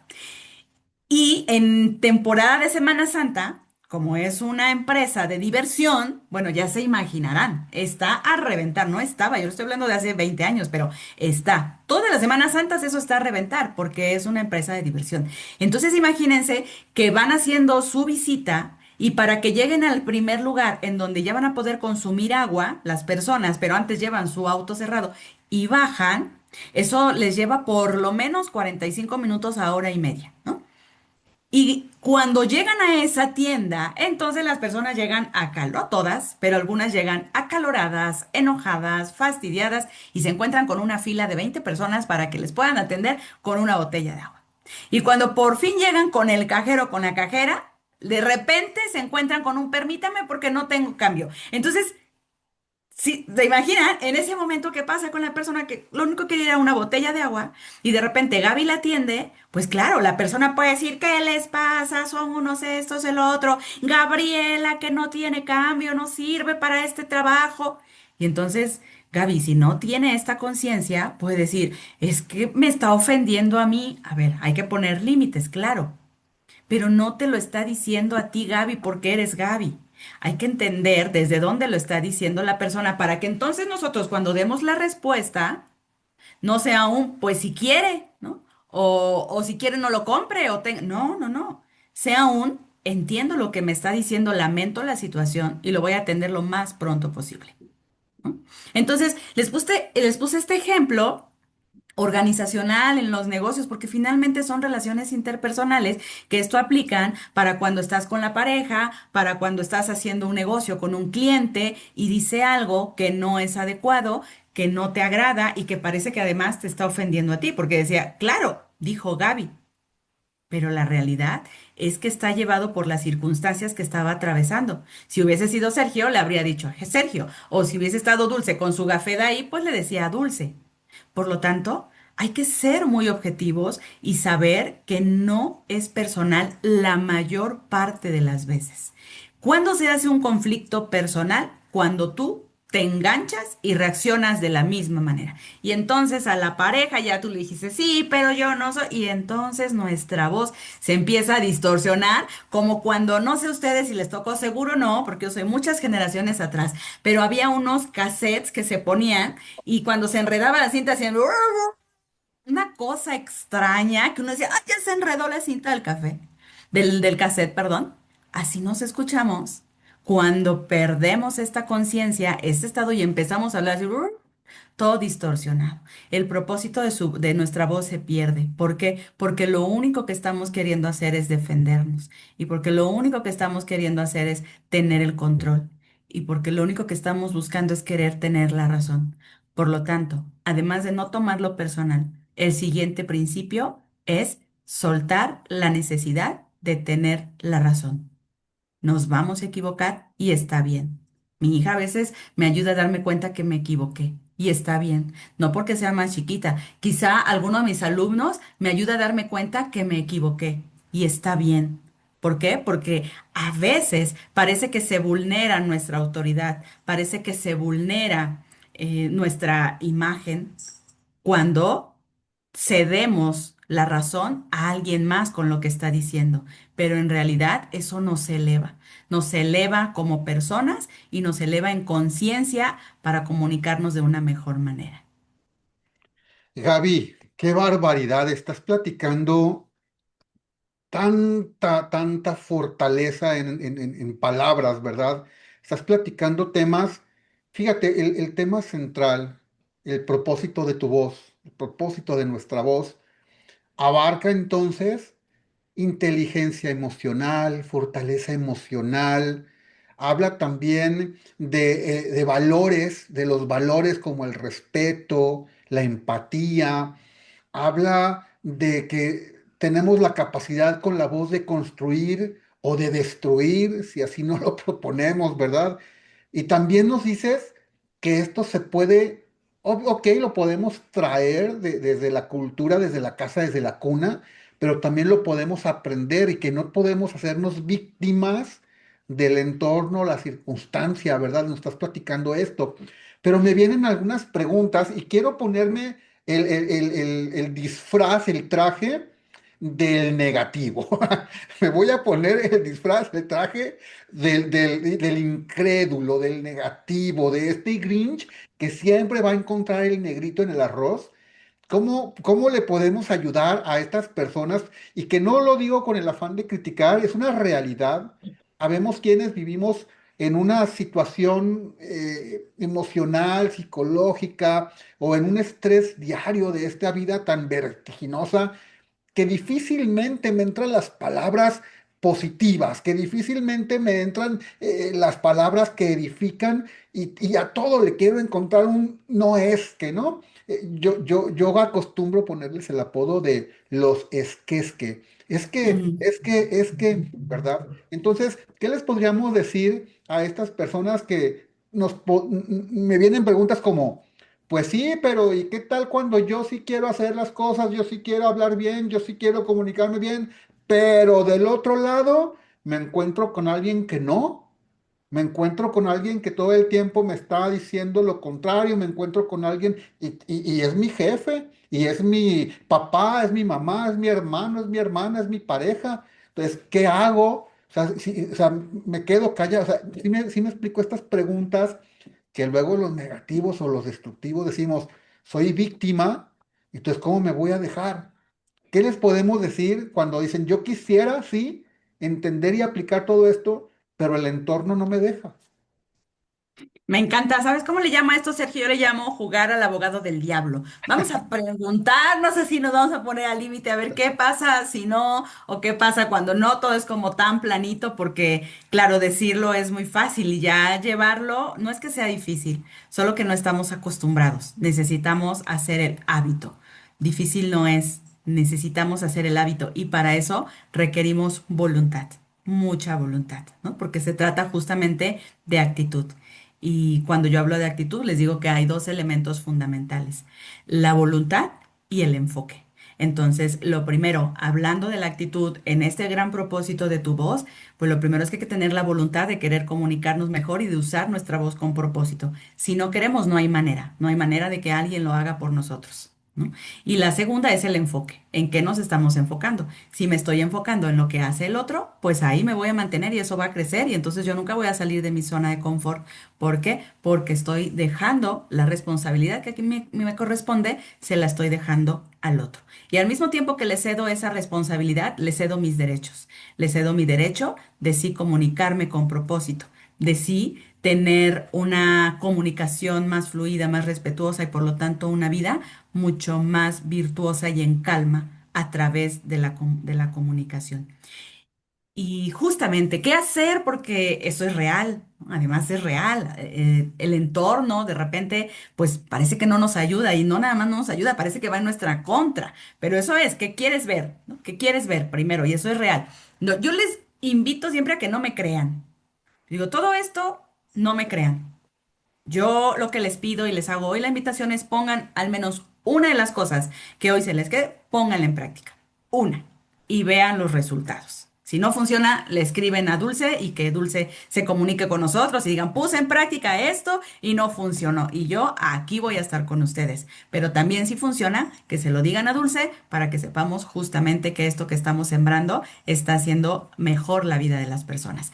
Y en temporada de Semana Santa, como es una empresa de diversión, bueno, ya se imaginarán, está a reventar, no estaba, yo lo estoy hablando de hace 20 años, pero está. Todas las Semanas Santas eso está a reventar porque es una empresa de diversión. Entonces imagínense que van haciendo su visita y para que lleguen al primer lugar en donde ya van a poder consumir agua las personas, pero antes llevan su auto cerrado y bajan, eso les lleva por lo menos 45 minutos a hora y media, ¿no? Y cuando llegan a esa tienda, entonces las personas llegan no todas, pero algunas llegan acaloradas, enojadas, fastidiadas y se encuentran con una fila de 20 personas para que les puedan atender con una botella de agua. Y cuando por fin llegan con el cajero, con la cajera, de repente se encuentran con un permítame porque no tengo cambio. Entonces, sí, ¿se imaginan en ese momento qué pasa con la persona que lo único que quería era una botella de agua y de repente Gaby la atiende? Pues claro, la persona puede decir, ¿qué les pasa? Son unos estos, el otro. Gabriela, que no tiene cambio, no sirve para este trabajo. Y entonces, Gaby, si no tiene esta conciencia, puede decir, es que me está ofendiendo a mí. A ver, hay que poner límites, claro, pero no te lo está diciendo a ti, Gaby, porque eres Gaby. Hay que entender desde dónde lo está diciendo la persona para que entonces nosotros cuando demos la respuesta no sea un, pues si quiere, ¿no? O si quiere no lo compre No, no, no. Sea un, entiendo lo que me está diciendo, lamento la situación y lo voy a atender lo más pronto posible, ¿no? Entonces, les puse este ejemplo organizacional en los negocios, porque finalmente son relaciones interpersonales que esto aplican para cuando estás con la pareja, para cuando estás haciendo un negocio con un cliente y dice algo que no es adecuado, que no te agrada y que parece que además te está ofendiendo a ti, porque decía, claro, dijo Gaby, pero la realidad es que está llevado por las circunstancias que estaba atravesando. Si hubiese sido Sergio, le habría dicho Sergio, o si hubiese estado Dulce con su gafeda ahí, pues le decía Dulce. Por lo tanto, hay que ser muy objetivos y saber que no es personal la mayor parte de las veces. ¿Cuándo se hace un conflicto personal? Cuando tú te enganchas y reaccionas de la misma manera. Y entonces a la pareja ya tú le dijiste, sí, pero yo no soy. Y entonces nuestra voz se empieza a distorsionar, como cuando, no sé ustedes si les tocó, seguro no, porque yo soy muchas generaciones atrás, pero había unos cassettes que se ponían y cuando se enredaba la cinta hacían una cosa extraña que uno decía, ¡ay, ya se enredó la cinta del café! Del cassette, perdón. Así nos escuchamos. Cuando perdemos esta conciencia, este estado y empezamos a hablar así, todo distorsionado. El propósito de nuestra voz se pierde. ¿Por qué? Porque lo único que estamos queriendo hacer es defendernos. Y porque lo único que estamos queriendo hacer es tener el control. Y porque lo único que estamos buscando es querer tener la razón. Por lo tanto, además de no tomarlo personal, el siguiente principio es soltar la necesidad de tener la razón. Nos vamos a equivocar y está bien. Mi hija a veces me ayuda a darme cuenta que me equivoqué y está bien. No porque sea más chiquita. Quizá alguno de mis alumnos me ayuda a darme cuenta que me equivoqué y está bien. ¿Por qué? Porque a veces parece que se vulnera nuestra autoridad, parece que se vulnera nuestra imagen cuando cedemos la razón a alguien más con lo que está diciendo, pero en realidad eso nos eleva como personas y nos eleva en conciencia para comunicarnos de una mejor manera. Gaby, Qué barbaridad, estás platicando tanta fortaleza en palabras, ¿verdad? Estás platicando temas, fíjate, el tema central, el propósito de tu voz, el propósito de nuestra voz, abarca entonces inteligencia emocional, fortaleza emocional. Habla también de valores, de los valores como el respeto, la empatía. Habla de que tenemos la capacidad con la voz de construir o de destruir, si así no lo proponemos, ¿verdad? Y también nos dices que esto se puede, ok, lo podemos traer desde la cultura, desde la casa, desde la cuna, pero también lo podemos aprender y que no podemos hacernos víctimas del entorno, la circunstancia, ¿verdad? Nos estás platicando esto. Pero me vienen algunas preguntas y quiero ponerme el disfraz, el traje del negativo. Me voy a poner el disfraz, el traje del incrédulo, del negativo, de este Grinch que siempre va a encontrar el negrito en el arroz. ¿Cómo le podemos ayudar a estas personas? Y que no lo digo con el afán de criticar, es una realidad. Habemos quienes vivimos en una situación emocional, psicológica o en un estrés diario de esta vida tan vertiginosa que difícilmente me entran las palabras positivas, que difícilmente me entran las palabras que edifican y a todo le quiero encontrar un no es que, ¿no? Yo acostumbro ponerles el apodo de los esquesque. ¿Verdad? Entonces, ¿qué les podríamos decir a estas personas que me vienen preguntas como, pues sí, pero ¿y qué tal cuando yo sí quiero hacer las cosas, yo sí quiero hablar bien, yo sí quiero comunicarme bien, pero del otro lado me encuentro con alguien que no? Me encuentro con alguien que todo el tiempo me está diciendo lo contrario, me encuentro con alguien y es mi jefe, y es mi papá, es mi mamá, es mi hermano, es mi hermana, es mi pareja. Entonces, ¿qué hago? O sea, me quedo callado. O sea, sí me explico estas preguntas que luego los negativos o los destructivos decimos, soy víctima, entonces, ¿cómo me voy a dejar? ¿Qué les podemos decir cuando dicen, yo quisiera, sí, entender y aplicar todo esto, pero el entorno no me deja? Me encanta. ¿Sabes cómo le llamo a esto, Sergio? Yo le llamo jugar al abogado del diablo. Vamos a preguntar, no sé si nos vamos a poner al límite a ver qué pasa si no, o qué pasa cuando no, todo es como tan planito, porque claro, decirlo es muy fácil y ya llevarlo no es que sea difícil, solo que no estamos acostumbrados. Necesitamos hacer el hábito. Difícil no es, necesitamos hacer el hábito y para eso requerimos voluntad, mucha voluntad, ¿no? Porque se trata justamente de actitud. Y cuando yo hablo de actitud, les digo que hay dos elementos fundamentales, la voluntad y el enfoque. Entonces, lo primero, hablando de la actitud en este gran propósito de tu voz, pues lo primero es que hay que tener la voluntad de querer comunicarnos mejor y de usar nuestra voz con propósito. Si no queremos, no hay manera de que alguien lo haga por nosotros, ¿no? Y la segunda es el enfoque. ¿En qué nos estamos enfocando? Si me estoy enfocando en lo que hace el otro, pues ahí me voy a mantener y eso va a crecer y entonces yo nunca voy a salir de mi zona de confort. ¿Por qué? Porque estoy dejando la responsabilidad que aquí me corresponde, se la estoy dejando al otro. Y al mismo tiempo que le cedo esa responsabilidad, le cedo mis derechos. Le cedo mi derecho de sí comunicarme con propósito, de sí tener una comunicación más fluida, más respetuosa y por lo tanto una vida mucho más virtuosa y en calma a través de de la comunicación. Y justamente, ¿qué hacer? Porque eso es real, ¿no? Además es real. El entorno de repente, pues parece que no nos ayuda y no nada más no nos ayuda, parece que va en nuestra contra. Pero eso es, ¿qué quieres ver? ¿No? ¿Qué quieres ver primero? Y eso es real. No, yo les invito siempre a que no me crean. Digo, todo esto, no me crean. Yo lo que les pido y les hago hoy la invitación es pongan al menos una de las cosas que hoy se les quede, pónganla en práctica. Una. Y vean los resultados. Si no funciona, le escriben a Dulce y que Dulce se comunique con nosotros y digan, puse en práctica esto y no funcionó. Y yo aquí voy a estar con ustedes. Pero también si funciona, que se lo digan a Dulce para que sepamos justamente que esto que estamos sembrando está haciendo mejor la vida de las personas.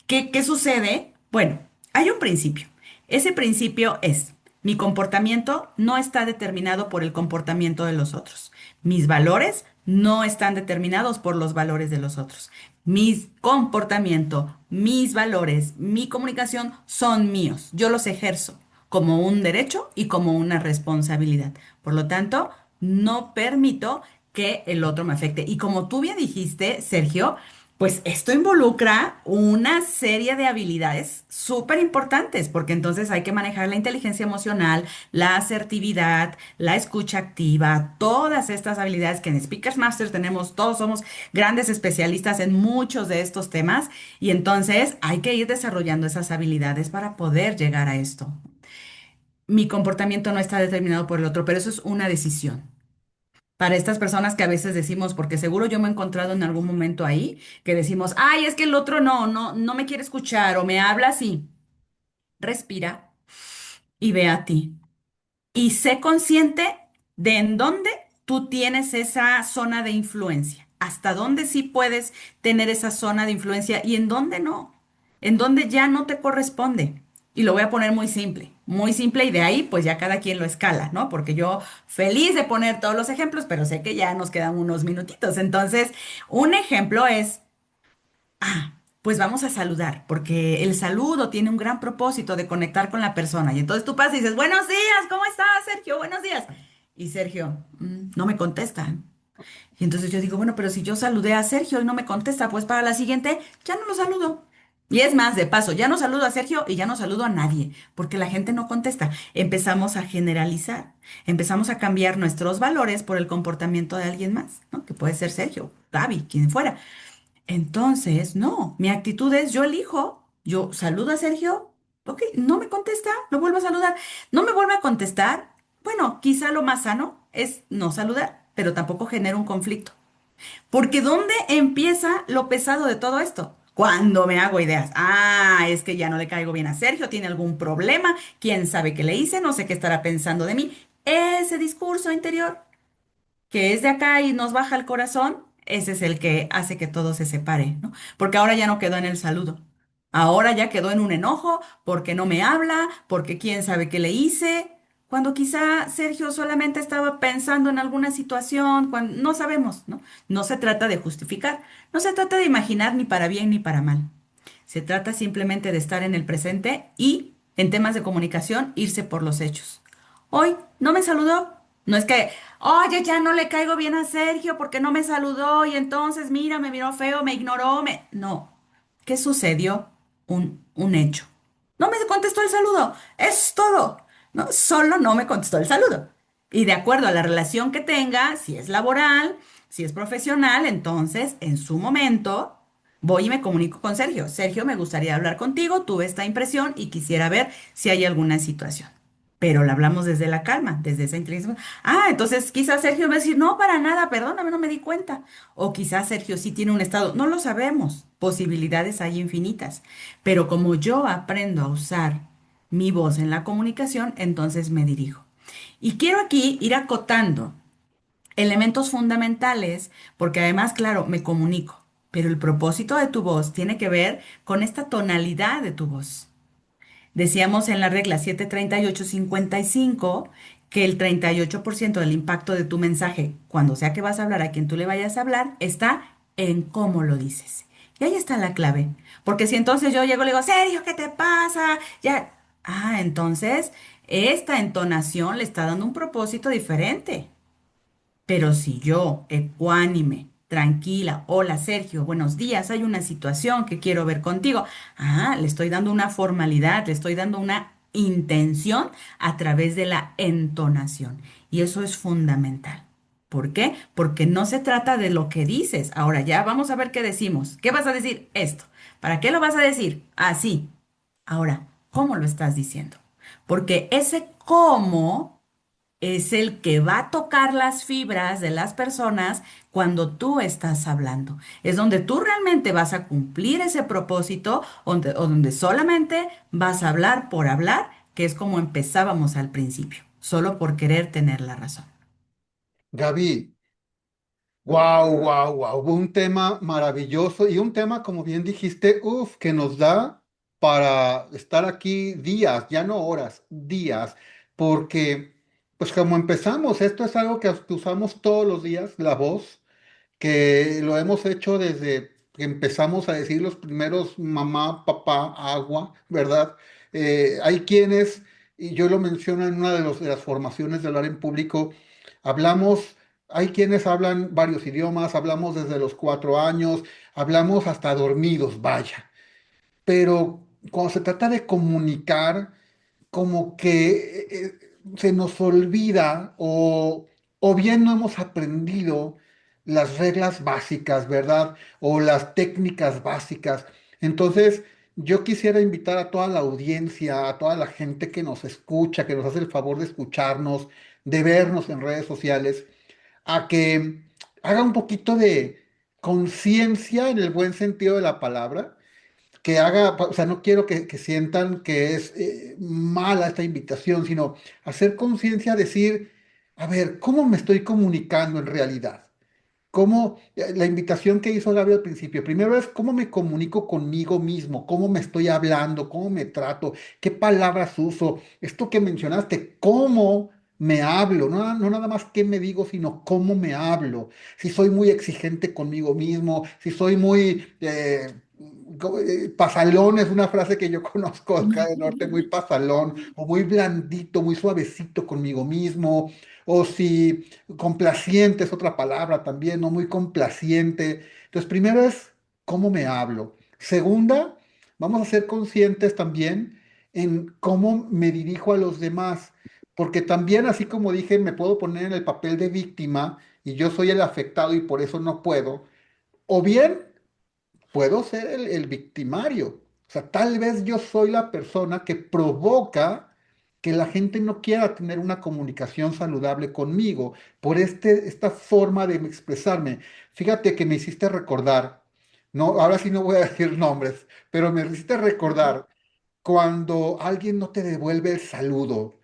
¿Qué sucede? Bueno, hay un principio. Ese principio es, Mi comportamiento no está determinado por el comportamiento de los otros. Mis valores no están determinados por los valores de los otros. Mi comportamiento, mis valores, mi comunicación son míos. Yo los ejerzo como un derecho y como una responsabilidad. Por lo tanto, no permito que el otro me afecte. Y como tú bien dijiste, Sergio, pues esto involucra una serie de habilidades súper importantes, porque entonces hay que manejar la inteligencia emocional, la asertividad, la escucha activa, todas estas habilidades que en Speakers Master tenemos, todos somos grandes especialistas en muchos de estos temas, y entonces hay que ir desarrollando esas habilidades para poder llegar a esto. Mi comportamiento no está determinado por el otro, pero eso es una decisión. Para estas personas que a veces decimos, porque seguro yo me he encontrado en algún momento ahí, que decimos, ay, es que el otro no me quiere escuchar o me habla así. Respira y ve a ti. Y sé consciente de en dónde tú tienes esa zona de influencia, hasta dónde sí puedes tener esa zona de influencia y en dónde no, en dónde ya no te corresponde. Y lo voy a poner muy simple y de ahí pues ya cada quien lo escala, ¿no? Porque yo feliz de poner todos los ejemplos, pero sé que ya nos quedan unos minutitos. Entonces, un ejemplo es... Pues vamos a saludar, porque el saludo tiene un gran propósito de conectar con la persona. Y entonces tú pasas y dices, buenos días, ¿cómo estás, Sergio? Buenos días. Y Sergio, no me contesta. Y entonces yo digo, bueno, pero si yo saludé a Sergio y no me contesta, pues para la siguiente ya no lo saludo. Y es más, de paso, ya no saludo a Sergio y ya no saludo a nadie, porque la gente no contesta. Empezamos a generalizar, empezamos a cambiar nuestros valores por el comportamiento de alguien más, ¿no? Que puede ser Sergio, Gaby, quien fuera. Entonces, no, mi actitud es yo elijo, yo saludo a Sergio, ok, no me contesta, lo vuelvo a saludar, no me vuelve a contestar, bueno, quizá lo más sano es no saludar, pero tampoco genera un conflicto. Porque ¿dónde empieza lo pesado de todo esto? Cuando me hago ideas. Ah, es que ya no le caigo bien a Sergio, tiene algún problema, quién sabe qué le hice, no sé qué estará pensando de mí. Ese discurso interior que es de acá y nos baja el corazón, ese es el que hace que todo se separe, ¿no? Porque ahora ya no quedó en el saludo. Ahora ya quedó en un enojo porque no me habla, porque quién sabe qué le hice, cuando quizá Sergio solamente estaba pensando en alguna situación, cuando no sabemos, ¿no? No se trata de justificar, no se trata de imaginar ni para bien ni para mal. Se trata simplemente de estar en el presente y, en temas de comunicación, irse por los hechos. Hoy no me saludó. No es que, oye, ya no le caigo bien a Sergio porque no me saludó y entonces, mira, me miró feo, me ignoró, me... No. ¿Qué sucedió? Un hecho. No me contestó el saludo. Es todo. No, solo no me contestó el saludo. Y de acuerdo a la relación que tenga, si es laboral, si es profesional, entonces, en su momento, voy y me comunico con Sergio. Sergio, me gustaría hablar contigo, tuve esta impresión y quisiera ver si hay alguna situación. Pero la hablamos desde la calma, desde esa inteligencia. Ah, entonces quizás Sergio va a decir, no, para nada, perdóname, no me di cuenta. O quizás Sergio sí tiene un estado, no lo sabemos. Posibilidades hay infinitas. Pero como yo aprendo a usar mi voz en la comunicación, entonces me dirijo. Y quiero aquí ir acotando elementos fundamentales, porque además, claro, me comunico, pero el propósito de tu voz tiene que ver con esta tonalidad de tu voz. Decíamos en la regla 738-55 que el 38% del impacto de tu mensaje, cuando sea que vas a hablar a quien tú le vayas a hablar, está en cómo lo dices. Y ahí está la clave. Porque si entonces yo llego y le digo, Sergio, ¿qué te pasa? Ya. Ah, entonces esta entonación le está dando un propósito diferente. Pero si yo, ecuánime, tranquila, hola Sergio, buenos días, hay una situación que quiero ver contigo. Ah, le estoy dando una formalidad, le estoy dando una intención a través de la entonación. Y eso es fundamental. ¿Por qué? Porque no se trata de lo que dices. Ahora ya vamos a ver qué decimos. ¿Qué vas a decir? Esto. ¿Para qué lo vas a decir? Así. Ahora, ¿cómo lo estás diciendo? Porque ese cómo es el que va a tocar las fibras de las personas cuando tú estás hablando. Es donde tú realmente vas a cumplir ese propósito o donde solamente vas a hablar por hablar, que es como empezábamos al principio, solo por querer tener la razón. Gaby, wow, wow, wow, un tema maravilloso y un tema, como bien dijiste, que nos da para estar aquí días, ya no horas, días. porque, pues como empezamos, esto es algo que usamos todos los días, la voz, que lo hemos hecho desde que empezamos a decir los primeros mamá, papá, agua, ¿verdad? Hay quienes, y yo lo menciono en una de las formaciones de hablar en público, hablamos, hay quienes hablan varios idiomas, hablamos desde los 4 años, hablamos hasta dormidos, vaya, pero cuando se trata de comunicar, como que se nos olvida o bien no hemos aprendido las reglas básicas, ¿verdad? O las técnicas básicas. Entonces, yo quisiera invitar a toda la audiencia, a toda la gente que nos escucha, que nos hace el favor de escucharnos, de vernos en redes sociales, a que haga un poquito de conciencia en el buen sentido de la palabra, que haga, o sea, no quiero que sientan que es mala esta invitación, sino hacer conciencia, decir, a ver, ¿cómo me estoy comunicando en realidad? ¿Cómo, la invitación que hizo Gaby al principio, primero es cómo me comunico conmigo mismo, cómo me estoy hablando, cómo me trato, qué palabras uso, esto que mencionaste, cómo me hablo, no nada más qué me digo, sino cómo me hablo, si soy muy exigente conmigo mismo, si soy muy pasalón, es una frase que yo conozco acá del norte, muy pasalón, o muy blandito, muy suavecito conmigo mismo, o si complaciente es otra palabra también, ¿no? Muy complaciente. Entonces, primero es cómo me hablo. Segunda, vamos a ser conscientes también en cómo me dirijo a los demás, porque también, así como dije, me puedo poner en el papel de víctima y yo soy el afectado y por eso no puedo, o bien puedo ser el victimario. O sea, tal vez yo soy la persona que provoca que la gente no quiera tener una comunicación saludable conmigo por esta forma de expresarme. Fíjate que me hiciste recordar, no, ahora sí no voy a decir nombres, pero me hiciste recordar cuando alguien no te devuelve el saludo.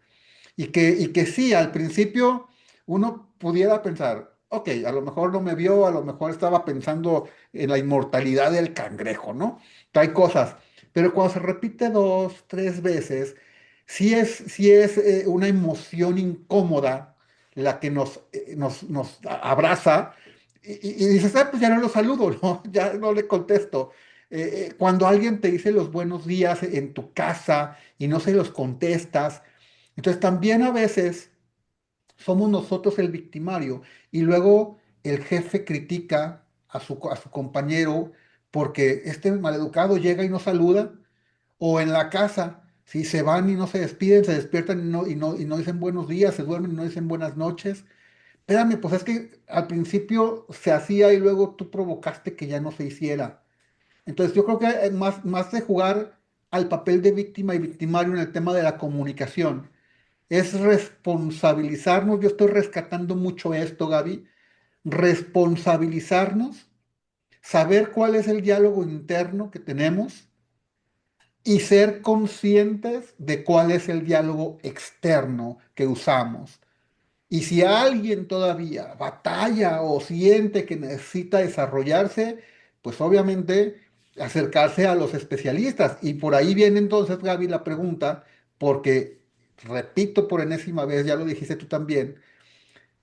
Y que sí, al principio uno pudiera pensar, ok, a lo mejor no me vio, a lo mejor estaba pensando en la inmortalidad del cangrejo, ¿no? Hay cosas. Pero cuando se repite 2, 3 veces, sí es una emoción incómoda la que nos abraza y dices, ah, pues ya no lo saludo, ¿no? Ya no le contesto. Cuando alguien te dice los buenos días en tu casa y no se los contestas, entonces también a veces somos nosotros el victimario y luego el jefe critica a su compañero porque este maleducado llega y no saluda, o en la casa, si se van y no se despiden, se despiertan y no dicen buenos días, se duermen y no dicen buenas noches. Espérame, pues es que al principio se hacía y luego tú provocaste que ya no se hiciera. Entonces yo creo que más de jugar al papel de víctima y victimario en el tema de la comunicación es responsabilizarnos. Yo estoy rescatando mucho esto, Gaby. Responsabilizarnos, saber cuál es el diálogo interno que tenemos y ser conscientes de cuál es el diálogo externo que usamos. Y si alguien todavía batalla o siente que necesita desarrollarse, pues obviamente acercarse a los especialistas. Y por ahí viene entonces, Gaby, la pregunta, porque, repito por enésima vez, ya lo dijiste tú también,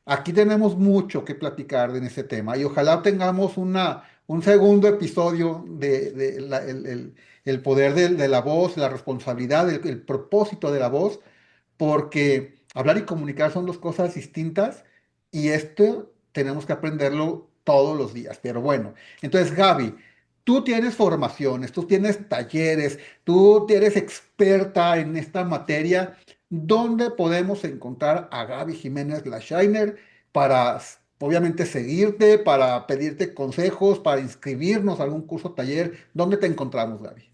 aquí tenemos mucho que platicar en ese tema y ojalá tengamos un segundo episodio el poder de la voz, la responsabilidad, el propósito de la voz, porque hablar y comunicar son dos cosas distintas y esto tenemos que aprenderlo todos los días. Pero bueno, entonces Gaby, tú tienes formaciones, tú tienes talleres, tú eres experta en esta materia. ¿Dónde podemos encontrar a Gaby Jiménez La Shiner para, obviamente, seguirte, para pedirte consejos, para inscribirnos a algún curso, taller? ¿Dónde te encontramos, Gaby?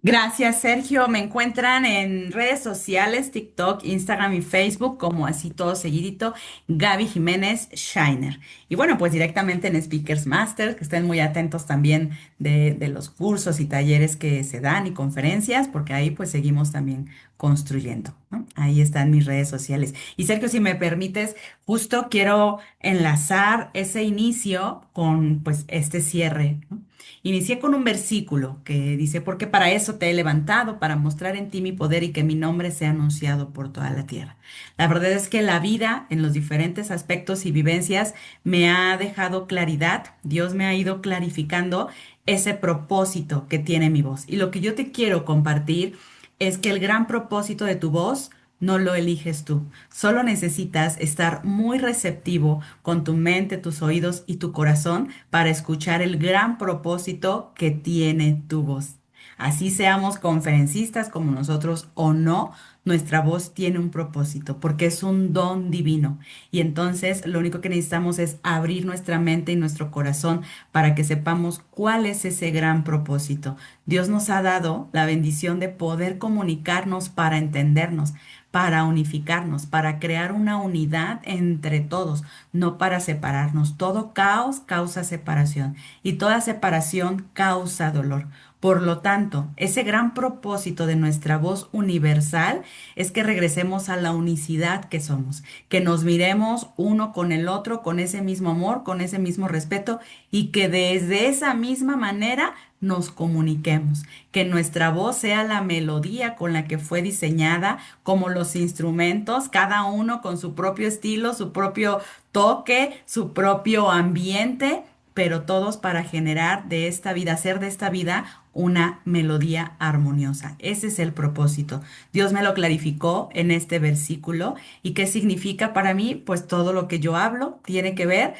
Gracias, Sergio. Me encuentran en redes sociales, TikTok, Instagram y Facebook, como así todo seguidito, Gaby Jiménez Shiner. Y bueno, pues directamente en Speakers Master, que estén muy atentos también de los cursos y talleres que se dan y conferencias, porque ahí pues seguimos también construyendo, ¿no? Ahí están mis redes sociales. Y Sergio, si me permites, justo quiero enlazar ese inicio con pues este cierre, ¿no? Inicié con un versículo que dice, porque para eso te he levantado, para mostrar en ti mi poder y que mi nombre sea anunciado por toda la tierra. La verdad es que la vida en los diferentes aspectos y vivencias me ha dejado claridad, Dios me ha ido clarificando ese propósito que tiene mi voz. Y lo que yo te quiero compartir es que el gran propósito de tu voz no lo eliges tú. Solo necesitas estar muy receptivo con tu mente, tus oídos y tu corazón para escuchar el gran propósito que tiene tu voz. Así seamos conferencistas como nosotros o no, nuestra voz tiene un propósito porque es un don divino. Y entonces lo único que necesitamos es abrir nuestra mente y nuestro corazón para que sepamos cuál es ese gran propósito. Dios nos ha dado la bendición de poder comunicarnos para entendernos, para unificarnos, para crear una unidad entre todos, no para separarnos. Todo caos causa separación y toda separación causa dolor. Por lo tanto, ese gran propósito de nuestra voz universal es que regresemos a la unicidad que somos, que nos miremos uno con el otro, con ese mismo amor, con ese mismo respeto y que desde esa misma manera nos comuniquemos, que nuestra voz sea la melodía con la que fue diseñada, como los instrumentos, cada uno con su propio estilo, su propio toque, su propio ambiente, pero todos para generar de esta vida, hacer de esta vida una melodía armoniosa. Ese es el propósito. Dios me lo clarificó en este versículo. ¿Y qué significa para mí? Pues todo lo que yo hablo tiene que ver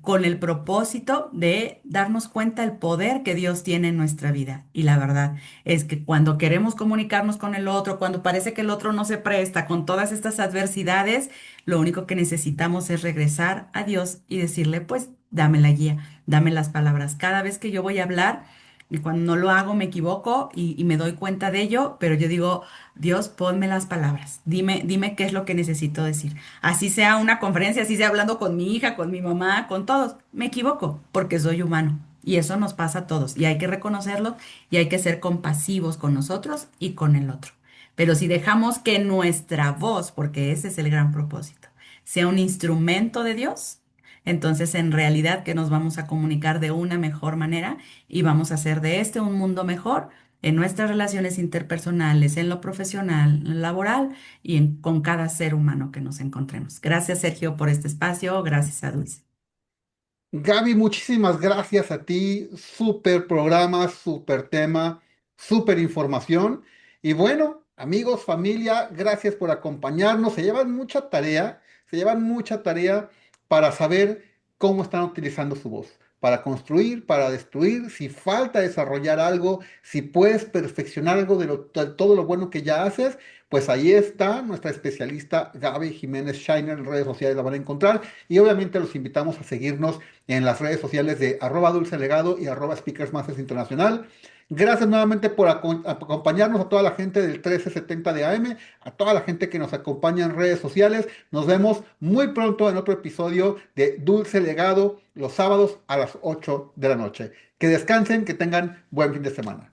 con el propósito de darnos cuenta el poder que Dios tiene en nuestra vida. Y la verdad es que cuando queremos comunicarnos con el otro, cuando parece que el otro no se presta con todas estas adversidades, lo único que necesitamos es regresar a Dios y decirle, pues, dame la guía, dame las palabras. Cada vez que yo voy a hablar, y cuando no lo hago me equivoco y me doy cuenta de ello, pero yo digo, Dios, ponme las palabras, dime qué es lo que necesito decir. Así sea una conferencia, así sea hablando con mi hija, con mi mamá, con todos, me equivoco porque soy humano. Y eso nos pasa a todos y hay que reconocerlo y hay que ser compasivos con nosotros y con el otro. Pero si dejamos que nuestra voz, porque ese es el gran propósito, sea un instrumento de Dios, entonces en realidad que nos vamos a comunicar de una mejor manera y vamos a hacer de este un mundo mejor en nuestras relaciones interpersonales, en lo profesional, en lo laboral y con cada ser humano que nos encontremos. Gracias, Sergio, por este espacio. Gracias a Dulce. Gaby, muchísimas gracias a ti. Súper programa, súper tema, súper información. Y bueno, amigos, familia, gracias por acompañarnos. Se llevan mucha tarea para saber cómo están utilizando su voz, para construir, para destruir, si falta desarrollar algo, si puedes perfeccionar algo de todo lo bueno que ya haces. Pues ahí está nuestra especialista Gaby Jiménez Shiner, en redes sociales la van a encontrar y obviamente los invitamos a seguirnos en las redes sociales de @dulcelegado y @speakersmasters internacional. Gracias nuevamente por acompañarnos a toda la gente del 1370 de AM, a toda la gente que nos acompaña en redes sociales. Nos vemos muy pronto en otro episodio de Dulce Legado los sábados a las 8 de la noche. Que descansen, que tengan buen fin de semana.